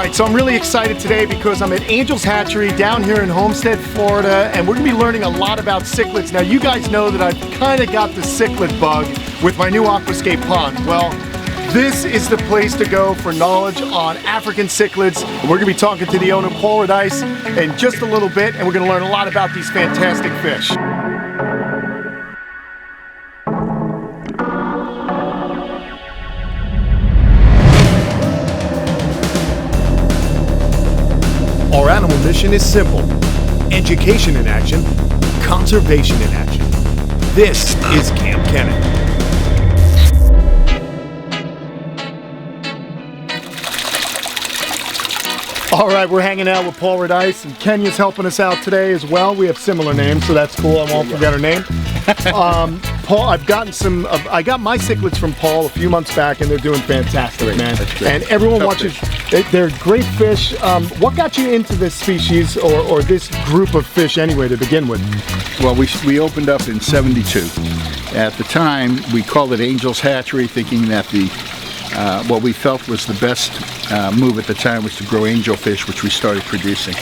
Alright, so I'm really excited today because I'm at Angel's Hatchery down here in Homestead, Florida, and we're going to be learning a lot about cichlids. Now, you guys know that I've kind of got the cichlid bug with my new aquascape pond. Well, this is the place to go for knowledge on African cichlids. And we're going to be talking to the owner, Paul Cuffaro, in just a little bit, and we're going to learn a lot about these fantastic fish. Our animal mission is simple: education in action, conservation in action. This is Kamp Kenan. All right, we're hanging out with Paul Cuffaro, and Kenya's helping us out today as well. We have similar names, so that's cool. I won't forget her name. Paul, I got my cichlids from Paul a few months back, and they're doing fantastic, man. And everyone watches. They're great fish. What got you into this species or this group of fish anyway to begin with? Well, we opened up in '72. At the time, we called it Angel's Hatchery, thinking that what we felt was the best move at the time was to grow angelfish, which we started producing.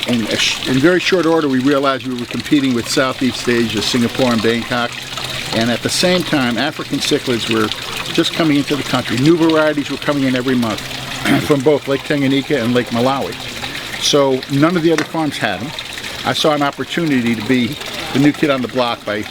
And in very short order, we realized we were competing with Southeast Asia, Singapore and Bangkok, and at the same time, African cichlids were just coming into the country. New varieties were coming in every month from both Lake Tanganyika and Lake Malawi. So none of the other farms had them. I saw an opportunity to be the new kid on the block by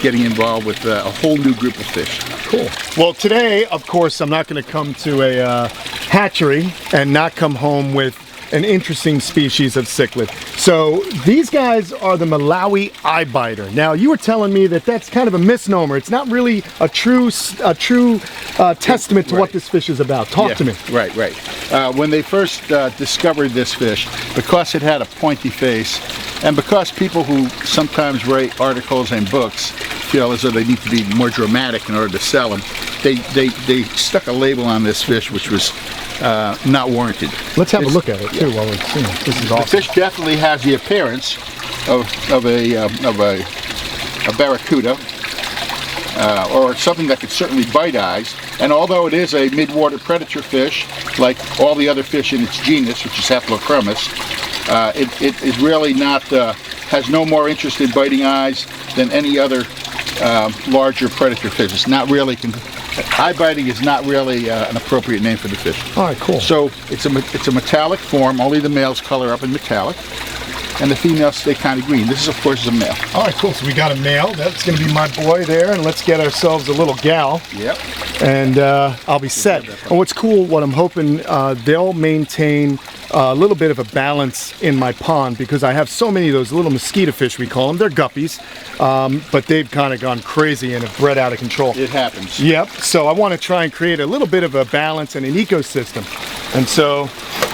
getting involved with a whole new group of fish. Cool. Well, today, of course, I'm not going to come to a hatchery and not come home with an interesting species of cichlid. So these guys are the Malawi eye biter. Now, you were telling me that that's kind of a misnomer. It's not really a true testament to what this fish is about. Talk to me. Right. When they first discovered this fish, because it had a pointy face, and because people who sometimes write articles and books feel as though they need to be more dramatic in order to sell them, they stuck a label on this fish which was not warranted. Let's have a look at it too while we're seeing it. This is awesome. The fish definitely has the appearance of a barracuda or something that could certainly bite eyes. And although it is a midwater predator fish, like all the other fish in its genus, which is Haplochromis, it is really not has no more interest in biting eyes than any other larger predator fish. It's not really. Eye biting is not really an appropriate name for the fish. All right, cool. So it's a metallic form. Only the males color up in metallic, and the females stay kind of green. This is, of course, a male. All right, cool. So we got a male. That's going to be my boy there, and let's get ourselves a little gal. Yep. And I'll be set. And what's cool, what I'm hoping they'll maintain a little bit of a balance in my pond, because I have so many of those little mosquito fish, we call them. They're guppies, but they've kind of gone crazy and have bred out of control. It happens. Yep. So I want to try and create a little bit of a balance and an ecosystem. And so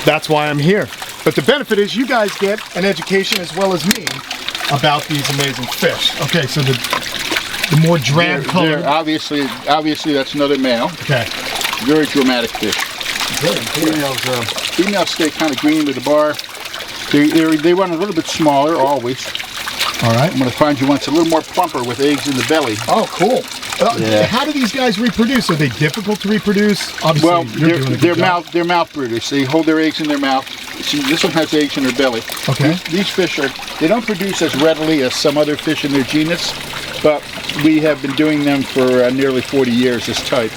that's why I'm here. But the benefit is you guys get an education as well as me about these amazing fish. Okay, so the more drab color. Obviously that's another male. Okay. Very dramatic fish. Good. Females stay kind of green with the bar. They run a little bit smaller always. All right. I'm going to find you one that's a little more plumper with eggs in the belly. Oh, cool. Yeah. How do these guys reproduce? Are they difficult to reproduce? Obviously, well, they're mouth mouth breeders. They hold their eggs in their mouth. See, this one has eggs in their belly. Okay. These fish they don't produce as readily as some other fish in their genus, but we have been doing them for nearly 40 years, this type,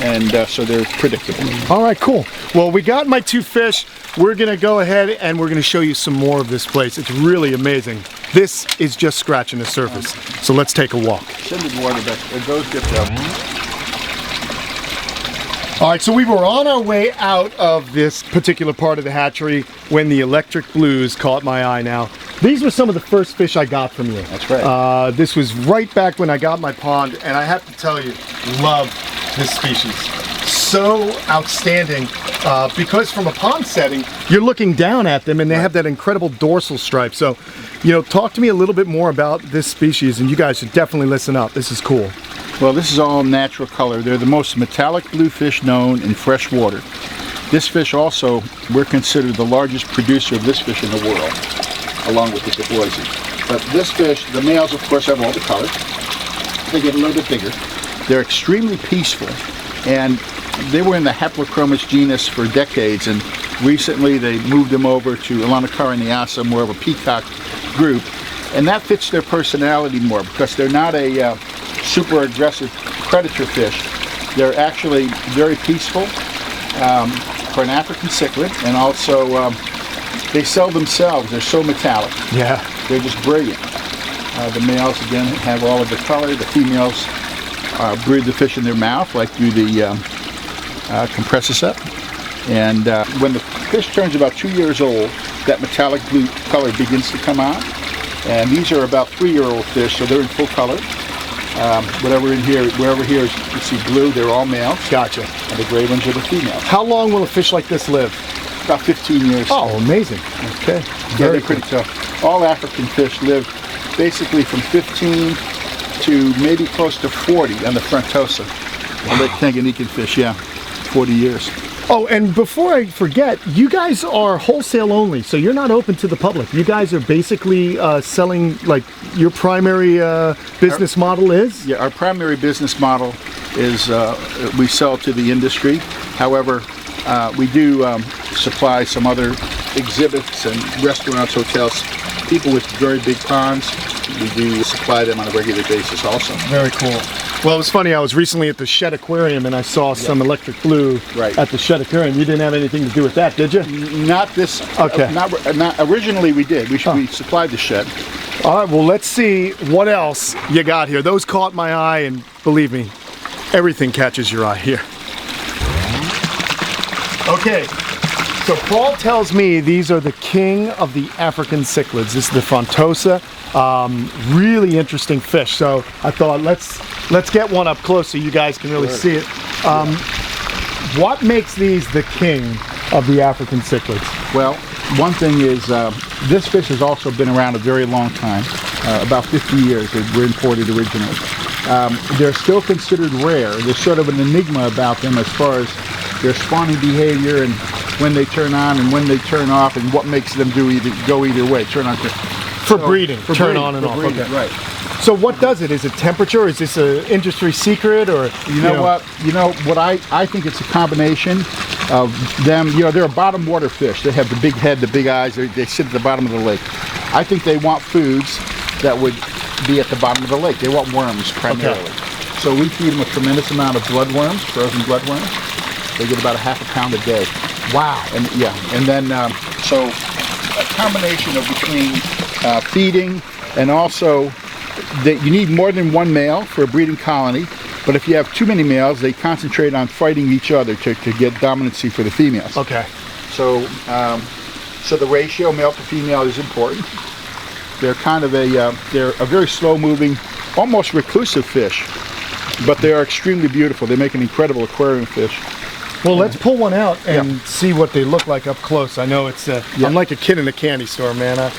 and so they're predictable. All right, cool. Well, we got my two fish. We're going to go ahead and we're going to show you some more of this place. It's really amazing. This is just scratching the surface. So let's take a walk. Send the water back. Those get down. All right, so we were on our way out of this particular part of the hatchery when the electric blues caught my eye. Now, these were some of the first fish I got from you. That's right. This was right back when I got my pond, and I have to tell you, love this species. So outstanding, because from a pond setting, you're looking down at them and they have that incredible dorsal stripe. So, talk to me a little bit more about this species, and you guys should definitely listen up. This is cool. Well, this is all natural color. They're the most metallic blue fish known in fresh water. This fish also, we're considered the largest producer of this fish in the world, along with the Tortoises. But this fish, the males of course have all the color. They get a little bit bigger. They're extremely peaceful, and they were in the Haplochromis genus for decades, and Recently, they moved them over to Alligators, more of a peacock group, and that fits their personality more because they're not a super aggressive predator fish. They're actually very peaceful for an African cichlid, and also they sell themselves. They're so metallic. Yeah. They're just brilliant. The males, again, have all of the color. The females breed the fish in their mouth, like through the compressor set. And when the fish turns about 2 years old, that metallic blue color begins to come out. And these are about 3-year-old fish, so they're in full color. Wherever here you see blue, they're all males. Gotcha. And the gray ones are the females. How long will a fish like this live? About 15 years. Oh, amazing. Okay. Yeah, they're pretty tough. All African fish live basically from 15 to maybe close to 40 on the frontosa. Wow. Lake Tanganyika fish, yeah, 40 years. Oh, and before I forget, you guys are wholesale only, so you're not open to the public. You guys are basically selling, like, your primary business model is? Yeah, our primary business model is we sell to the industry. However, we do supply some other exhibits and restaurants, hotels, people with very big ponds. We do supply them on a regular basis also. Very cool. Well, it was funny, I was recently at the Shed Aquarium and I saw some electric blue at the Shed Aquarium. You didn't have anything to do with that, did you? Not this. Okay. Not originally we did. We supplied the shed. All right, well, let's see what else you got here. Those caught my eye, and believe me, everything catches your eye here. Okay, so Paul tells me these are the king of the African cichlids. This is the frontosa. Really interesting fish. So I thought let's get one up close so you guys can really see it. What makes these the king of the African cichlids? Well, one thing is this fish has also been around a very long time, about 50 years. They were imported originally. They're still considered rare. There's sort of an enigma about them as far as their spawning behavior and when they turn on and when they turn off and what makes them go either way. For breeding, turn on and off. Breeding, okay. Right. So what does it? Is it temperature? Is this an industry secret, or you know what? You know what? I think it's a combination of them. You know, they're a bottom water fish. They have the big head, the big eyes. They sit at the bottom of the lake. I think they want foods that would be at the bottom of the lake. They want worms primarily. Okay. So we feed them a tremendous amount of bloodworms, frozen bloodworms. They get about ½ pound a day. Wow. And yeah, and then so a combination of between feeding and also that you need more than one male for a breeding colony, but if you have too many males, they concentrate on fighting each other to get dominancy for the females. Okay. So so the ratio male to female is important. They're kind of they're a very slow-moving, almost reclusive fish, but they are extremely beautiful. They make an incredible aquarium fish. Well, let's pull one out and see what they look like up close. I know it's I'm like a kid in a candy store, man.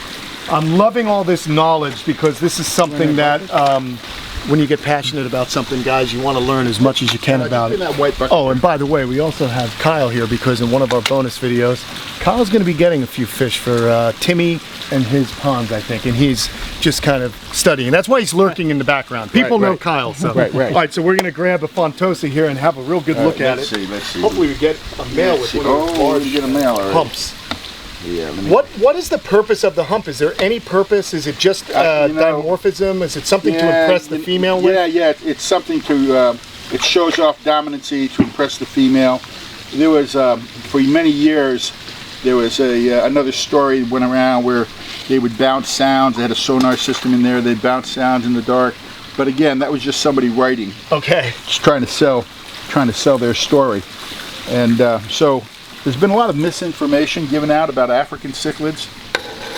I'm loving all this knowledge because this is something that when you get passionate about something, guys, you want to learn as much as you can about it. Oh, and by the way, we also have Kyle here because in one of our bonus videos, Kyle's going to be getting a few fish for Timmy and his ponds, I think, and he's just kind of studying. That's why he's lurking in the background. People know Kyle, so. Right. All right, so we're going to grab a frontosa here and have a real good look at it. Let's see. Hopefully we get a male with one of those large get a male humps. Yeah. What is the purpose of the hump? Is there any purpose? Is it just dimorphism? Is it something to impress the female with? Yeah. It's something to. It shows off dominancy to impress the female. There was for many years there was another story that went around where they would bounce sounds. They had a sonar system in there. They'd bounce sounds in the dark. But again, that was just somebody writing. Okay. Just trying to sell their story. And so there's been a lot of misinformation given out about African cichlids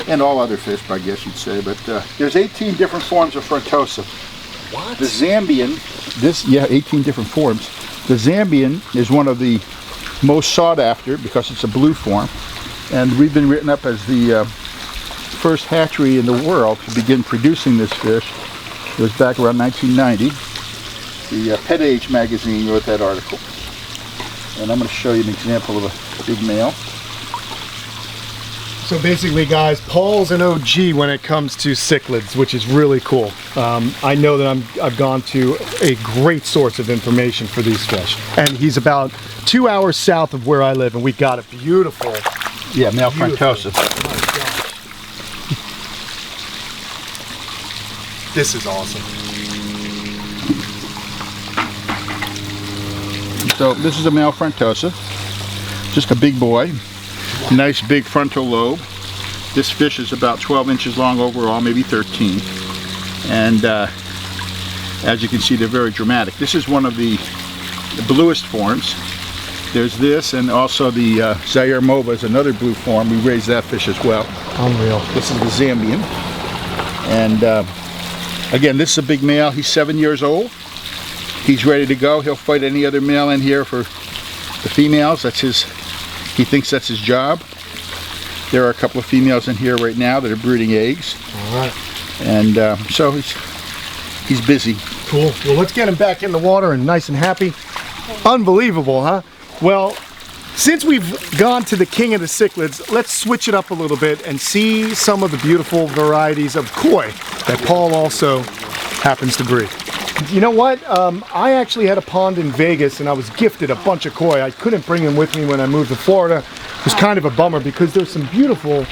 and all other fish, I guess you'd say. But there's 18 different forms of frontosa. What? The Zambian, 18 different forms. The Zambian is one of the most sought after because it's a blue form. And we've been written up as the first hatchery in the world to begin producing this fish. It was back around 1990. The Pet Age magazine wrote that article. And I'm going to show you an example of a big male. So basically, guys, Paul's an OG when it comes to cichlids, which is really cool. I know that I've gone to a great source of information for these fish. And he's about 2 hours south of where I live, and we got a beautiful... Yeah, male Tortoises. Oh my gosh. This is awesome. So this is a male Tortoise, just a big boy. Nice big frontal lobe. This fish is about 12 inches long overall, maybe 13. And as you can see, they're very dramatic. This is one of the bluest forms. There's this, and also the Zaire Mova is another blue form. We raise that fish as well. Unreal. This is the Zambian. And again, this is a big male. He's 7 years old. He's ready to go. He'll fight any other male in here for the females. That's his, he thinks that's his job. There are a couple of females in here right now that are brooding eggs. All right. And so he's busy. Cool. Well, let's get him back in the water and nice and happy. Unbelievable, huh? Well, since we've gone to the king of the cichlids, let's switch it up a little bit and see some of the beautiful varieties of koi that Paul also happens to breed. You know what? I actually had a pond in Vegas and I was gifted a bunch of koi. I couldn't bring them with me when I moved to Florida. It was kind of a bummer because there's some beautiful,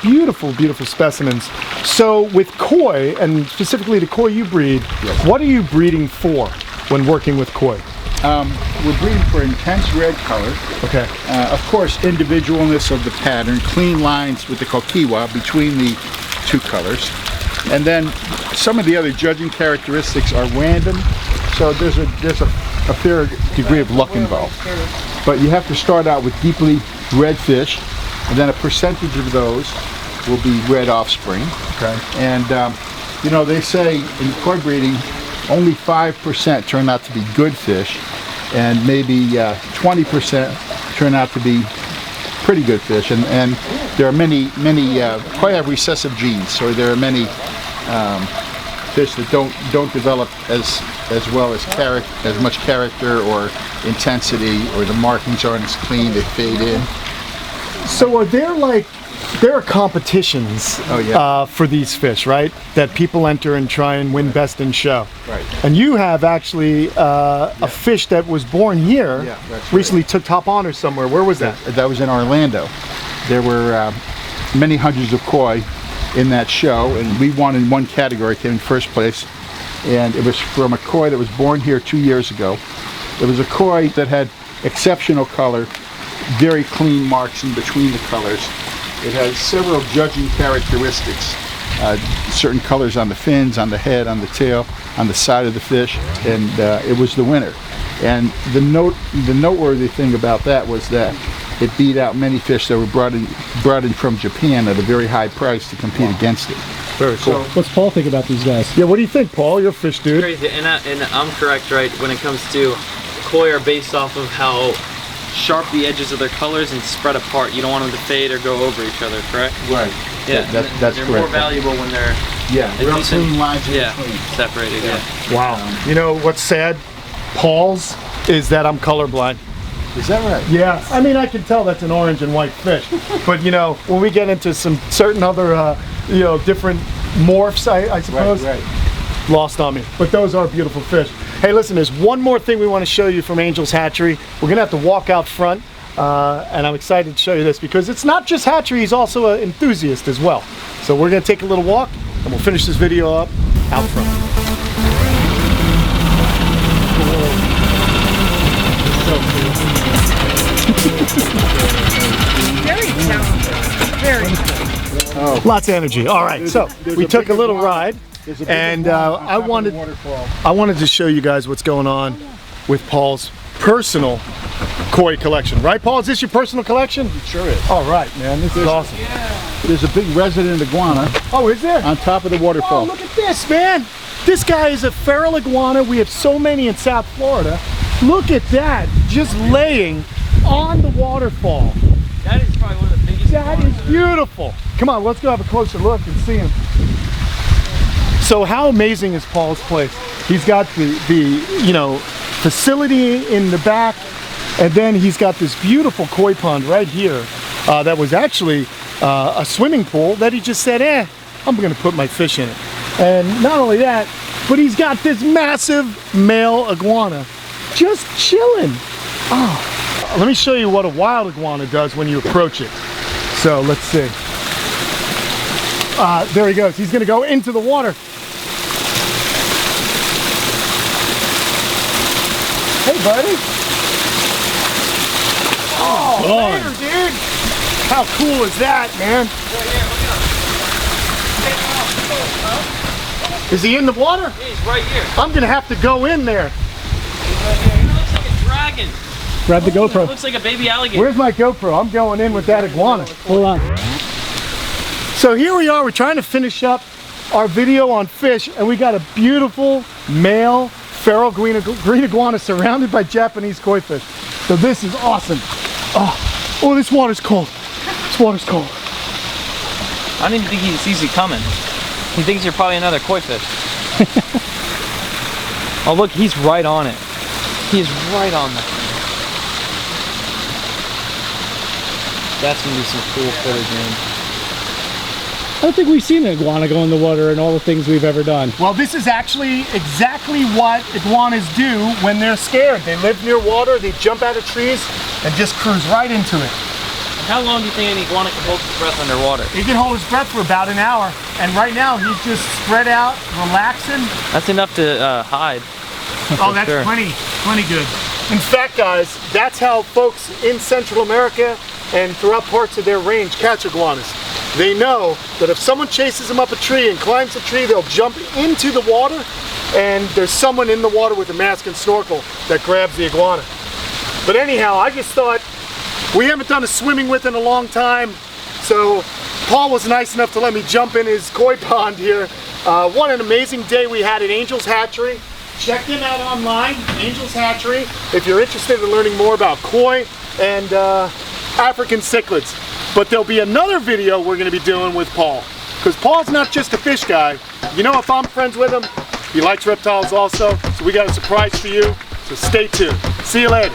beautiful specimens. So with koi, and specifically the koi you breed, yes. What are you breeding for when working with koi? We're breeding for intense red color. Okay. Of course, individualness of the pattern, clean lines with the kokiwa between the two colors. And then some of the other judging characteristics are random, so there's a fair degree of luck involved. But you have to start out with deeply red fish, and then a percentage of those will be red offspring. Okay. And you know, they say in koi breeding, only 5% turn out to be good fish, and maybe 20% turn out to be pretty good fish. And there are many koi have recessive genes, so there are many fish that don't develop as well as much character or intensity, or the markings aren't as clean, they fade in. So there are competitions for these fish, right? That people enter and try and win best in show. Right. And you have actually a fish that was born here, recently took top honors somewhere. Where was that? That was in Orlando. There were many hundreds of koi in that show, and we won in one category, came in first place. And it was from a koi that was born here 2 years ago. It was a koi that had exceptional color, very clean marks in between the colors. It has several judging characteristics, certain colors on the fins, on the head, on the tail, on the side of the fish, and it was the winner. And the noteworthy thing about that was that it beat out many fish that were brought in from Japan at a very high price to compete against it. Very cool. So, what's Paul think about these guys? Yeah, what do you think, Paul? You're a fish dude. Crazy, and I'm correct, right? When it comes to koi, are based off of how sharp the edges of their colors and spread apart. You don't want them to fade or go over each other, correct? Right. Yeah, that's they're correct. more valuable when they're real clean lines in between. Separated. Yeah. Wow. You know what's sad, Paul's, is that I'm colorblind. Is that right? Yeah. I mean, I can tell that's an orange and white fish, but you know, when we get into some certain other, different morphs, I suppose, right. Lost on me. But those are beautiful fish. Hey, listen, there's one more thing we want to show you from Angel's Hatchery. We're gonna have to walk out front, and I'm excited to show you this because it's not just hatchery, he's also an enthusiast as well. So we're gonna take a little walk, and we'll finish this video up out front. Very talented. Very talented. Oh. Lots of energy. All right, so we took a little ride, and I wanted to show you guys what's going on with Paul's personal koi collection. Right, Paul? Is this your personal collection? It sure is. All right, man. This is awesome. There's a big resident iguana. Oh, is there? On top of the waterfall. Oh, look at this, man. This guy is a feral iguana. We have so many in South Florida. Look at that, just laying on the waterfall. That is probably one of the biggest. That is beautiful. Come on, let's go have a closer look and see him. So how amazing is Paul's place? He's got the facility in the back, and then he's got this beautiful koi pond right here that was actually a swimming pool that he just said, I'm gonna put my fish in it. And not only that, but he's got this massive male iguana just chilling. Oh, let me show you what a wild iguana does when you approach it. So let's see. There he goes. He's gonna go into the water. Hey, buddy. Oh, later, dude. How cool is that, man? Is he in the water? Yeah, he's right here. I'm gonna have to go in there. He looks like a dragon. Grab the GoPro. It looks like a baby alligator. Where's my GoPro? I'm going in with that iguana. Hold on. So here we are. We're trying to finish up our video on fish, and we got a beautiful male feral green iguana surrounded by Japanese koi fish. So this is awesome. Oh, this water's cold. This water's cold. I don't even think he sees you coming. He thinks you're probably another koi fish. Oh look, he's right on it. He is right on that. That's gonna be some cool footage, man. I don't think we've seen an iguana go in the water in all the things we've ever done. Well, this is actually exactly what iguanas do when they're scared. They live near water, they jump out of trees, and just cruise right into it. How long do you think an iguana can hold his breath underwater? He can hold his breath for about an hour, and right now he's just spread out, relaxing. That's enough to hide. Oh, that's sure. plenty good. In fact, guys, that's how folks in Central America and throughout parts of their range catch iguanas. They know that if someone chases them up a tree and climbs the tree, they'll jump into the water, and there's someone in the water with a mask and snorkel that grabs the iguana. But anyhow, I just thought, we haven't done a swimming with in a long time, so Paul was nice enough to let me jump in his koi pond here. What an amazing day we had at Angel's Hatchery. Check them out online, Angel's Hatchery, if you're interested in learning more about koi and African cichlids. But there'll be another video we're going to be doing with Paul, because Paul's not just a fish guy. You know, if I'm friends with him, he likes reptiles also, so we got a surprise for you, so stay tuned. See you later.